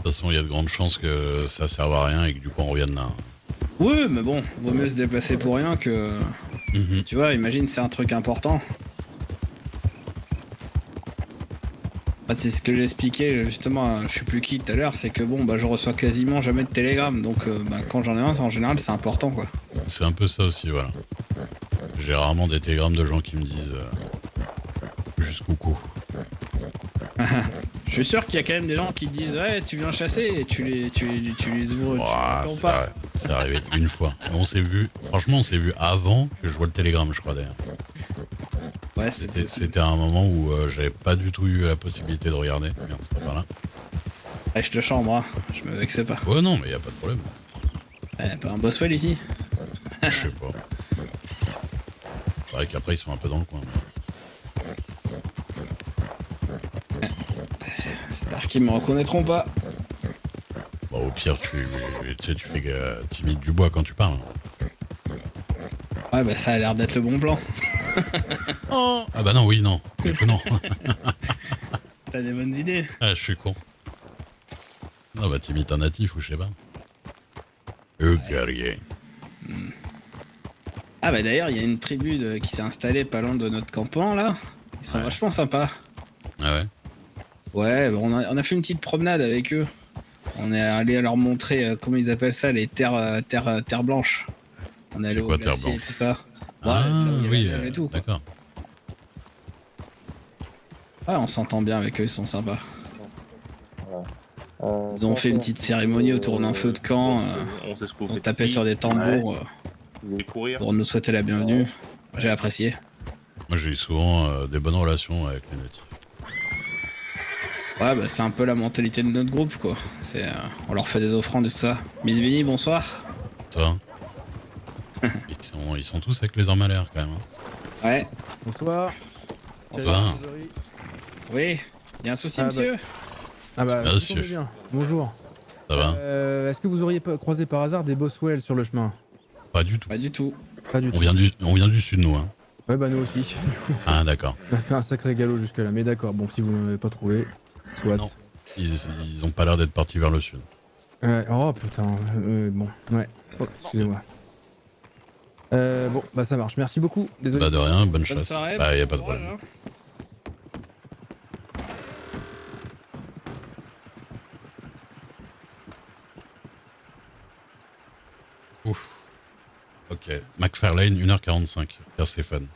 toute façon, il y a de grandes chances que ça serve à rien et que du coup on revienne là. Oui, mais bon, vaut mieux se déplacer pour rien que... Mhm. Tu vois, imagine, c'est un truc important. Ah, c'est ce que j'expliquais justement, je sais plus qui tout à l'heure, c'est que bon, bah je reçois quasiment jamais de télégramme, donc bah, quand j'en ai un, en général, c'est important quoi. C'est un peu ça aussi, voilà. J'ai rarement des télégrammes de gens qui me disent juste coucou. Je suis sûr qu'il y a quand même des gens qui disent ouais, tu viens chasser et tu les ouvres, tu Ouah, réponds pas. c'est arrivé une fois. On s'est vu, franchement, on s'est vu avant que je vois le télégramme, je crois d'ailleurs. Ouais, c'est possible. C'était un moment où j'avais pas du tout eu la possibilité de regarder. Merde, c'est pas par là. Ouais, je te chambre, hein. Je me vexais pas. Ouais, non, mais y a pas de problème. Ouais, pas un Boswell ici. Je sais pas. C'est vrai qu'après ils sont un peu dans le coin. J'espère qu'ils me reconnaîtront pas. Bon, au pire, tu sais, tu fais timide du bois quand tu parles. Ouais, bah ça a l'air d'être le bon plan. Oh ah bah non, oui, non. Non. T'as des bonnes idées. Ah, je suis con. Non, bah t'imites un natif ou je sais pas. Le guerrier. Ah bah d'ailleurs, il y a une tribu qui s'est installée pas loin de notre campement là. Ils sont Ouais. vachement sympas. Ah ouais. Ouais, bah, on a fait une petite promenade avec eux. On est allé leur montrer comment ils appellent ça, les terres blanches. On est allé C'est au quoi terre glacier et blanche? tout ça. Ouais, Ah là où il y a oui, la neige et tout quoi. d'accord. Ouais, on s'entend bien avec eux, ils sont sympas. Ils ont Comment fait une faire petite cérémonie autour d'un feu de camp. On sait ce que vous On faites tapait ici. sur des tambours Vous allez courir. pour nous souhaiter la bienvenue. J'ai apprécié. Moi j'ai eu souvent des bonnes relations avec les natifs. Ouais, bah c'est un peu la mentalité de notre groupe quoi. C'est, on leur fait des offrandes et tout ça. Miss Vinny, bonsoir. Ça ils sont tous avec les armes à l'air quand même. Hein. Ouais, Bonsoir. Bonsoir. oui. Y a un souci, Ah, bah. monsieur? Ah bah, Monsieur. vous tombez bien. Bonjour. Ça va? Est-ce que vous auriez croisé par hasard des Boswell sur le chemin? Pas du tout. Pas du tout. Pas du tout. On vient du sud, nous. Hein. Ouais, bah nous aussi. Ah, d'accord. On a fait un sacré galop jusque-là, mais d'accord. Bon, si vous ne l'avez pas trouvé, soit. Non. Ils ont pas l'air d'être partis vers le sud. Oh putain. Bon, ouais. Oh, excusez-moi. Bon, bah ça marche. Merci beaucoup. Désolé. Bah de rien, bonne Bonne chasse. soirée. Bah y a pas de bon courage, problème. hein. Ouf. Ok. McFarlane, 1h45. Perséphone.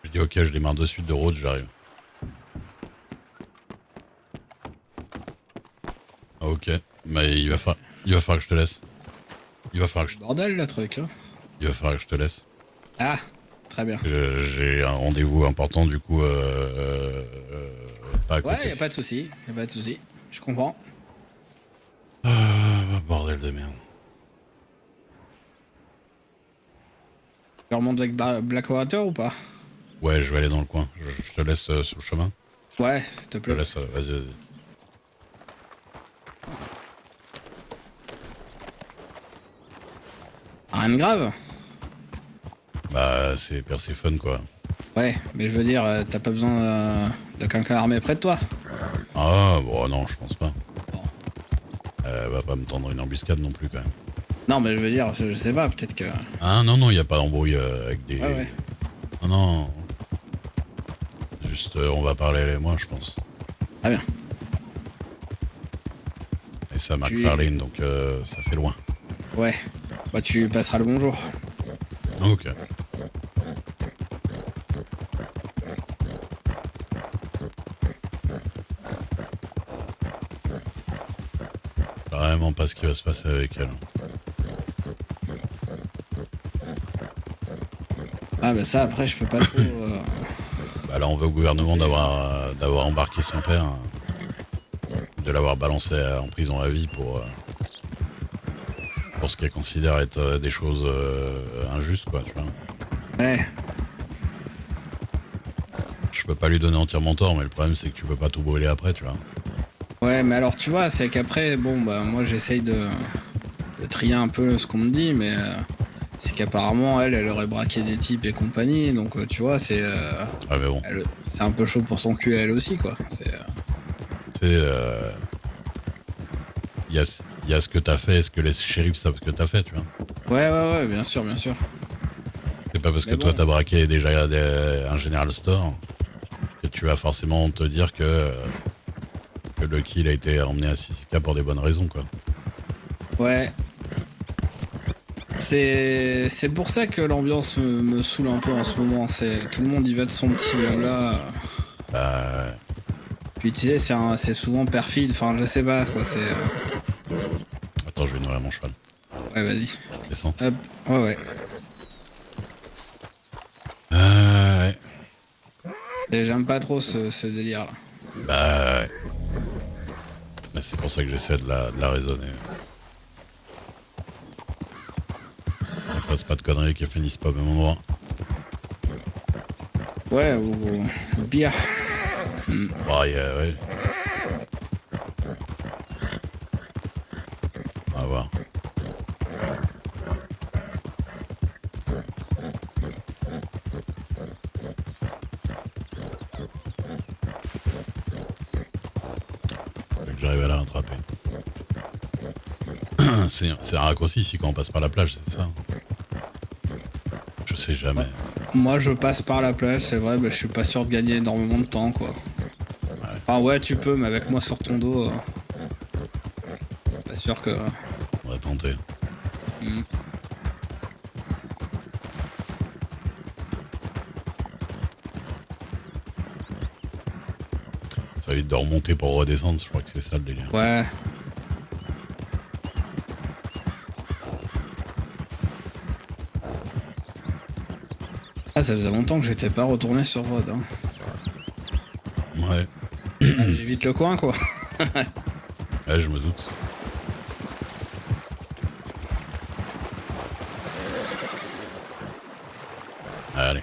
Je dis ok, je démarre de suite de route, j'arrive. Ah, ok. Mais il va falloir que je te laisse. Il va falloir que Bordel, le truc, hein. je te laisse. Ah, très bien. J'ai un rendez-vous important du coup pas à côté. Ouais, y a pas de souci. Y a pas de souci. Je comprends. Bordel de merde. Tu remontes avec Blackwater ou pas? Ouais, je vais aller dans le coin. Je te laisse sur le chemin. Ouais, s'il te Je te plaît. laisse, vas-y. Rien de grave. Bah, c'est Perséphone quoi. Ouais, mais je veux dire, t'as pas besoin de quelqu'un armé près de toi. Ah, bon, non, je pense pas. Bon. Elle va pas me tendre une embuscade non plus quand même. Non, mais je veux dire, je sais pas, peut-être que... Ah, non, y a pas d'embrouille avec des. Ouais, ouais. Non. Juste, on va parler elle et moi, je pense. Très bien. Et ça, McFarlane, donc ça fait loin. Ouais. Bah, tu passeras le bonjour. Ok. Vraiment pas ce qui va se passer avec elle. Ah, bah, ça, après, je peux pas trop... Bah là, on veut au gouvernement d'avoir embarqué son père, de l'avoir balancé en prison à vie pour ce qu'elle considère être des choses injustes, quoi, tu vois. Ouais. Je peux pas lui donner entièrement tort, mais le problème c'est que tu peux pas tout brûler après, tu vois. Ouais, mais alors tu vois, c'est qu'après, bon, bah moi j'essaye de trier un peu ce qu'on me dit, mais c'est qu'apparemment elle aurait braqué des types et compagnie, donc tu vois, Ah mais bon, c'est un peu chaud pour son cul elle aussi, quoi. tu sais, il y a ce que t'as fait, et ce que les shérifs savent que t'as fait, tu vois. Ouais, bien sûr, bien sûr. C'est pas parce que Mais toi bon. t'as braqué déjà un General Store que tu vas forcément te dire que le kill a été emmené à 6K pour des bonnes raisons, quoi. Ouais. C'est pour ça que l'ambiance me saoule un peu en ce moment. C'est tout le monde y va de son petit blabla. Bah, Puis tu sais, c'est souvent perfide. Enfin, je sais pas quoi. attends, je vais nourrir mon cheval. Ouais, vas-y. Descends. Hop. Ouais. Ouais. Et j'aime pas trop ce délire là. Bah, ouais. Mais c'est pour ça que j'essaie de la raisonner. Qu'on fasse pas de conneries, qu'elle finisse pas au même endroit. Ouais, ou pire. Bah, ouais. On va voir. Faut que j'arrive à la rattraper. C'est un raccourci ici quand on passe par la plage, c'est ça? Je sais jamais. Moi, je passe par la plage, c'est vrai, mais je suis pas sûr de gagner énormément de temps, quoi. Enfin, ouais, tu peux, mais avec moi sur ton dos, pas sûr que. On va tenter. Ça évite de remonter pour redescendre, je crois que c'est ça le délire. Ouais. Ah, ça faisait longtemps que j'étais pas retourné sur Rhodes. Hein. Ouais, J'évite le coin, quoi. ouais, je me doute. Allez.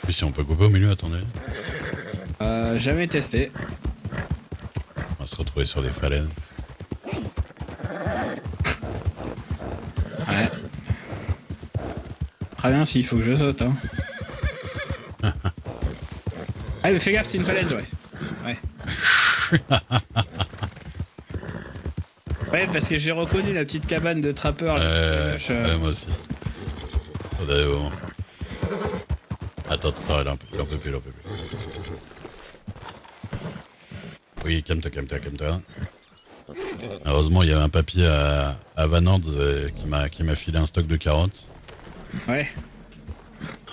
Puis si on peut couper au milieu, attendez. Jamais testé. On va se retrouver sur des falaises. Ouais. Très bien s'il faut que je saute, hein. Ah, mais fais gaffe, c'est une falaise, ouais. Ouais. Ouais, parce que j'ai reconnu la petite cabane de trappeur. Là, Moi aussi. Attendez, bon. Attends, il en peut plus. Oui, calme-toi. Heureusement, il y avait un papier à Van Ord qui m'a filé un stock de carottes. Ouais.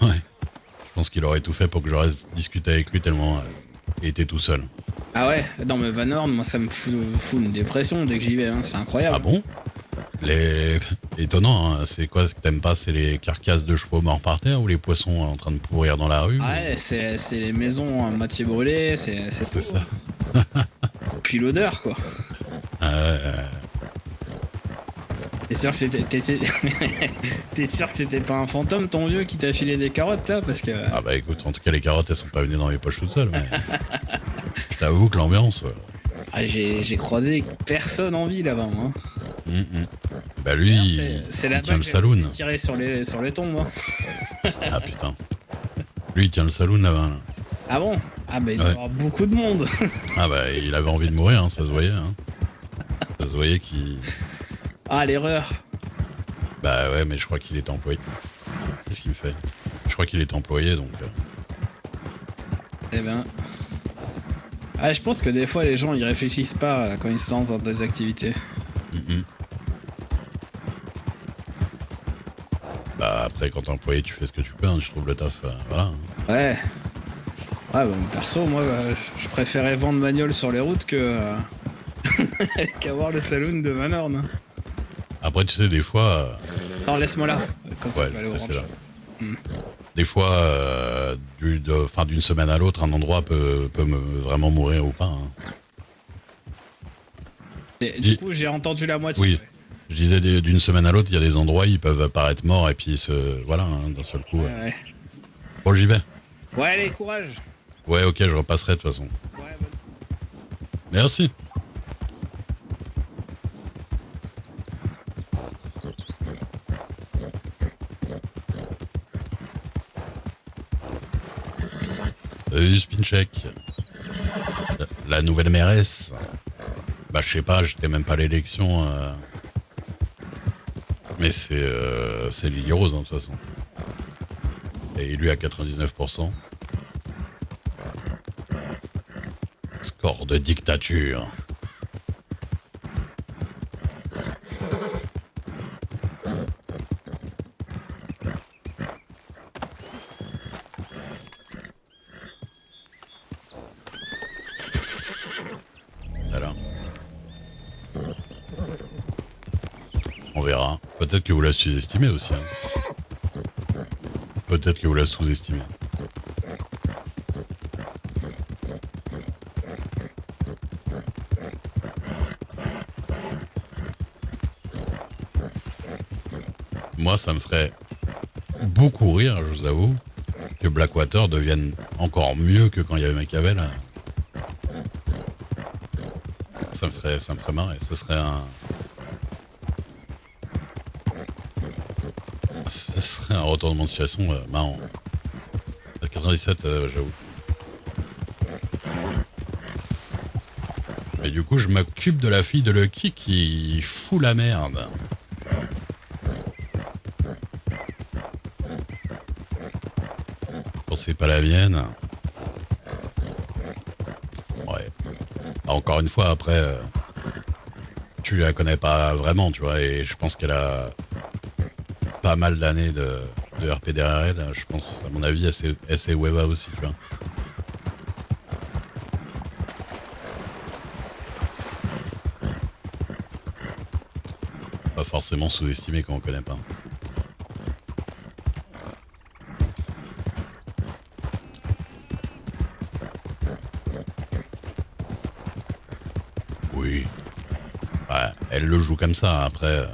Ouais. Je pense qu'il aurait tout fait pour que je reste discuter avec lui tellement il était tout seul. Ah ouais, non mais Van Horn, moi ça me fout une dépression dès que j'y vais, hein. C'est incroyable. Ah bon? Étonnant, hein. C'est quoi ce que t'aimes pas? C'est les carcasses de chevaux morts par terre ou les poissons en train de pourrir dans la rue? Ah ouais, c'est les maisons à moitié brûlées, c'est tout. ça. Puis l'odeur, quoi. T'es sûr que t'es sûr que c'était pas un fantôme, ton vieux, qui t'a filé des carottes, là? Parce que... Ah bah écoute, en tout cas les carottes elles sont pas venues dans mes poches toutes seules, mais je t'avoue que l'ambiance... Ah, j'ai croisé personne en vie là-bas, moi. Bah lui, C'est il là-bas tient que le j'ai saloon. tiré sur les tombes, moi. Ah putain. Lui il tient le saloon là-bas. Là. Ah bon? Ah bah il doit y avoir beaucoup de monde. Ah bah il avait envie de mourir, hein, ça se voyait. Hein. Ça se voyait qu'il... Ah, l'erreur. Bah ouais, mais je crois qu'il était employé. Qu'est-ce qu'il me fait? Je crois qu'il était employé, donc... Eh ben... Ah, je pense que des fois, les gens, ils réfléchissent pas quand ils se lancent dans des activités. Bah après, quand t'es employé, tu fais ce que tu peux, hein, tu trouves le taf, voilà. Ouais. Ouais, bah, perso, moi, je préférais vendre bagnole sur les routes que... qu'avoir le saloon de Van Horn. Hein. Après, tu sais, des fois... Non, laisse-moi là. Comme ça, ouais, je vais aller au c'est ranch. là. Des fois, d'une semaine à l'autre, un endroit peut vraiment mourir ou pas. Hein. Et, du coup, j'ai entendu la moitié. Oui, Ouais. je disais d'une semaine à l'autre, il y a des endroits, ils peuvent apparaître morts et puis voilà, hein, d'un seul coup. Ouais. Bon, j'y vais. Ouais, allez, courage. Ouais, ok, je repasserai de toute façon. Ouais, bonne- Merci. Spincheck. La nouvelle mairesse. Bah, je sais pas, j'étais même pas à l'élection. Mais c'est Lily Rose, hein, de toute façon. Et élu à 99%. Score de dictature. Voilà. On verra. Peut-être que vous la sous-estimez aussi. Hein. Peut-être que vous la sous-estimez. Moi, ça me ferait beaucoup rire, je vous avoue, que Blackwater devienne encore mieux que quand il y avait Machiavel. Ça me ferait marrer. Ce serait un retournement de situation marrant. À 97, j'avoue. Et du coup, je m'occupe de la fille de Lucky qui fout la merde. Bon, c'est pas la mienne. Ouais. Encore une fois, après, tu la connais pas vraiment, tu vois, et je pense qu'elle a pas mal d'années de RP derrière elle. Je pense, à mon avis, elle s'est Weva aussi, tu vois. Pas forcément sous-estimé quand on connaît pas. Oui. Ouais, elle le joue comme ça, après.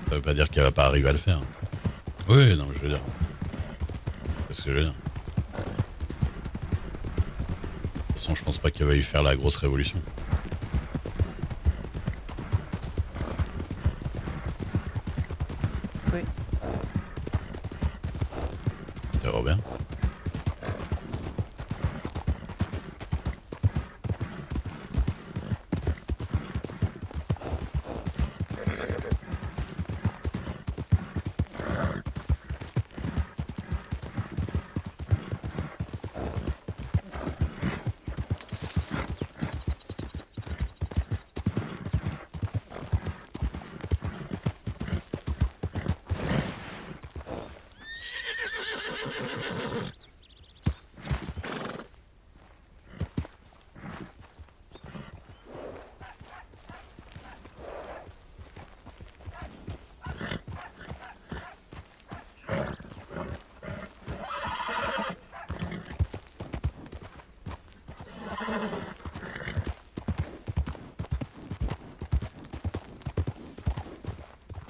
Ça veut pas dire qu'elle va pas arriver à le faire. Oui, non, je veux dire. C'est ce que je veux dire. De toute façon, je pense pas qu'elle va y faire la grosse révolution. Oui. C'était Robert.